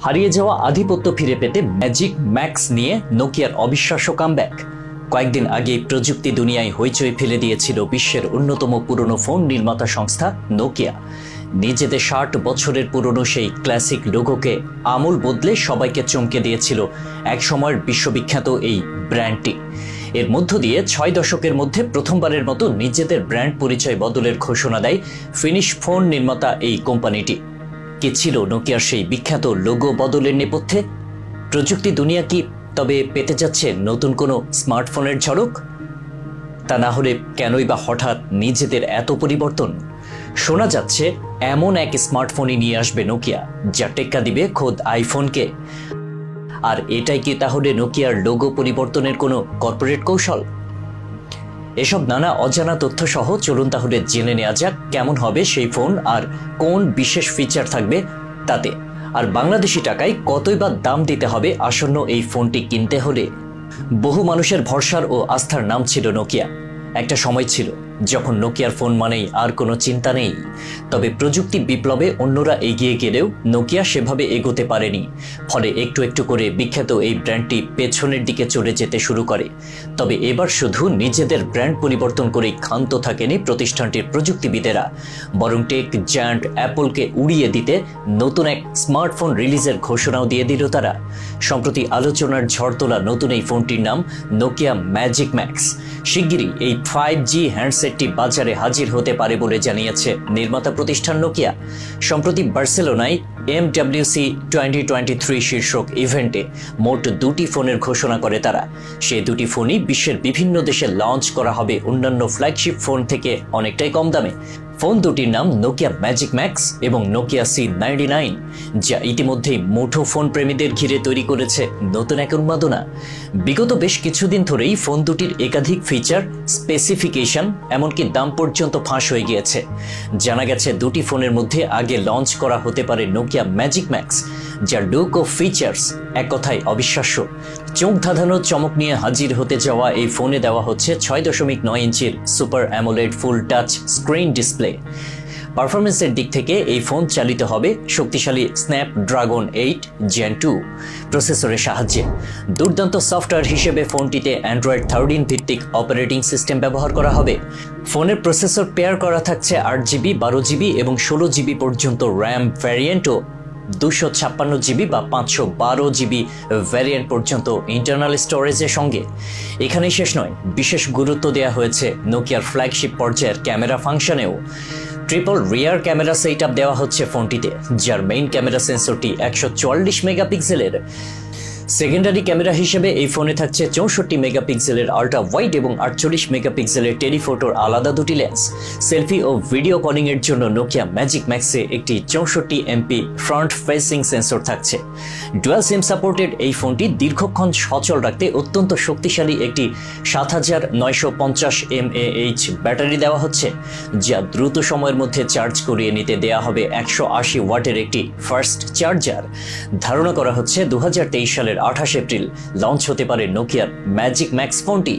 হারিয়ে যাওয়া আধিপত্য ফিরে পেতে ম্যাজিক ম্যাক্স নিয়ে নোকিয়ার অবিশ্বাস্য কামব্যাক। কয়েকদিন আগে প্রযুক্তি দুনিয়ায় হইচই ফেলে দিয়েছিল বিশ্বের অন্যতম পুরনো ফোন নির্মাতা সংস্থা নোকিয়া। নিজেদের 60 বছরের পুরনো সেই ক্লাসিক লোগোকে আমূল বদলে সবাইকে চমকে দিয়েছিল এক সময়ের বিশ্ববিখ্যাত এই ব্র্যান্ডটি। এর মধ্য দিয়ে 6 দশকের মধ্যে প্রথমবারের মতো নিজেদের ব্র্যান্ড পরিচয় বদলের ঘোষণা দেয় ফিনিশ ফোন নির্মাতা এই কোম্পানিটি। কি ছিল নোকিয়ার সেই বিখ্যাত লোগো বদলের নেপথ্যে? প্রযুক্তি দুনিয়া কি তবে পেতে যাচ্ছে নতুন কোনো স্মার্টফোনের ঝলক? তা না হলে কেনই বা হঠাৎ নিজেদের এত পরিবর্তন? শোনা যাচ্ছে এমন এক স্মার্টফোনই নিয়ে আসবে নোকিয়া যা টেক্কা দিবে খোদ আইফোনকে। আর এটাই কি তাহলে নোকিয়ার লোগো পরিবর্তনের কোনো কর্পোরেট কৌশল? এসব নানা অজানা তথ্য সহ চলুন তাহলে জেনে নেওয়া যাক কেমন হবে সেই ফোন আর কোন বিশেষ ফিচার থাকবে তাতে। আর বাংলাদেশি টাকায় কতই বা দাম দিতে হবে আসন্ন এই ফোনটি কিনতে হলে? বহু মানুষের ভরসার ও আস্থার নাম ছিল নোকিয়া। একটা সময় ছিল যখন নোকিয়ার ফোন মানেই আর কোনো চিন্তা নেই। তবে প্রযুক্তি বিপ্লবে অন্যরা এগিয়ে গেলেও নোকিয়া সেভাবে এগোতে পারেনি। ফলে একটু একটু করে বিখ্যাত এই ব্র্যান্ডটি পেছনের দিকে চলে যেতে শুরু করে। তবে এবার শুধু নিজেদের ব্র্যান্ড পরিবর্তন করেই ক্ষান্ত থাকেনি প্রতিষ্ঠানটির প্রযুক্তিবিদেরা, বরং টেক জায়ান্ট অ্যাপলকে উড়িয়ে দিতে নতুন এক স্মার্টফোন রিলিজের ঘোষণাও দিয়ে দিল তারা। সম্প্রতি আলোচনার ঝড় তোলা নতুন এই ফোনটির নাম নোকিয়া ম্যাজিক ম্যাক্স। শিগগিরই এই 5G হ্যান্ডসেটটি বাজারে হাজির হতে পারে বলে জানিয়েছে নির্মাতা প্রতিষ্ঠান নোকিয়া। সম্প্রতি বার্সেলোনায় MWC 2023 শীর্ষক ইভেন্টে মোট 2টি ফোনের ঘোষণা করে তারা। সেই 2টি ফোনই বিশ্বের বিভিন্ন দেশে লঞ্চ করা হবে অন্যান্য ফ্ল্যাগশিপ ফোন থেকে অনেকটাই কম দামে। ফোন দুটির নাম নোকিয়া ম্যাজিক ম্যাক্স এবং নোকিয়া C99, যা ইতিমধ্যেই মুঠো ফোন প্রেমীদের ঘিরে তৈরি করেছে নতুন এক উন্মাদনা। বিগত বেশ কিছুদিন ধরেই ফোন দুটির একাধিক ফিচার, স্পেসিফিকেশন এমনকি দাম পর্যন্ত ফাঁস হয়ে গিয়েছে। জানা গেছে 2টি ফোনের মধ্যে আগে লঞ্চ করা হতে পারে নোকিয়া ম্যাজিক ম্যাক্স, যার লুক ও ফিচার্স এক কথায় অবিশ্বাস্য। চোখ ধাঁধানো চমক নিয়ে হাজির হতে যাওয়া এই ফোনে দেওয়া হচ্ছে 6.9 ইঞ্চির সুপার অ্যামোলেড ফুল টাচ স্ক্রিন ডিসপ্লে। পারফরমেন্সের দিক থেকে এই ফোন চালিত হবে শক্তিশালী স্ন্যাপড্রাগন 8 Gen 2 প্রসেসরের সাহায্যে। দুর্দান্ত সফটওয়্যার হিসেবে ফোনটিতে অ্যান্ড্রয়েড 13 ভিত্তিক অপারেটিং সিস্টেম ব্যবহার করা হবে। ফোনের প্রসেসর পেয়ার করা থাকছে 8GB, 12GB এবং 16GB পর্যন্ত র্যাম ভ্যারিয়েন্ট ও 256GB বা 512GB ভ্যারিয়েন্ট পর্যন্ত ইন্টারনাল স্টোরেজের সঙ্গে। এখানেই শেষ নয়, বিশেষ গুরুত্ব দেওয়া হয়েছে নোকিয়ার ফ্ল্যাগশিপ পর্যায়ের ক্যামেরা ফাংশনেও। ট্রিপল রিয়ার ক্যামেরা সেটআপ দেওয়া হচ্ছে ফোনটিতে, যার মেইন ক্যামেরা সেন্সরটি 144 মেগাপিক্সেলের। সেকেন্ডারি ক্যামেরা হিসেবে এই ফোনে থাকছে 64 মেগাপিক্সেলের আল্ট্রা ওয়াইড এবং 48 মেগাপিক্সেলের টেলিফোটোর আলাদা দুটি লেন্স। সেলফি ও ভিডিও কলিং এর জন্য নোকিয়া ম্যাজিক ম্যাক্সে একটি 64 MP ফ্রন্ট ফেসিং সেন্সর থাকছে। ডুয়াল সিম সাপোর্টেড এই ফোনটি দীর্ঘক্ষণ সচল রাখতে অত্যন্ত শক্তিশালী একটি 7950 mAh ব্যাটারি দেওয়া হচ্ছে, যা দ্রুত সময়ের মধ্যে চার্জ করিয়ে নিতে দেয়া হবে 180 ওয়াটের একটি ফাস্ট চার্জার। ধারণা করা হচ্ছে 2023 সালের 28 এপ্রিল লঞ্চ হতে পারে নোকিয়ার ম্যাজিক ম্যাক্স ফোনটি।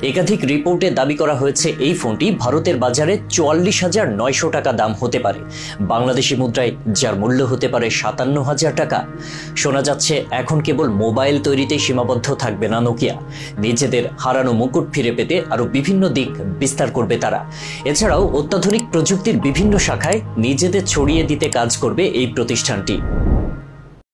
একাধিক রিপোর্টে দাবি করা হয়েছে এই ফোনটি ভারতের বাজারে 44,900 টাকা দাম হতে পারে, বাংলাদেশি মুদ্রায় যার মূল্য হতে পারে 57,000 টাকা। শোনা যাচ্ছে এখন কেবল মোবাইল তৈরিতেই সীমাবদ্ধ থাকবে না নোকিয়া, নিজেদের হারানো মুকুট ফিরে পেতে আরো বিভিন্ন দিক বিস্তার করবে তারা। এছাড়াও অত্যাধুনিক প্রযুক্তির বিভিন্ন শাখায় নিজেদের ছড়িয়ে দিতে কাজ করবে এই প্রতিষ্ঠানটি।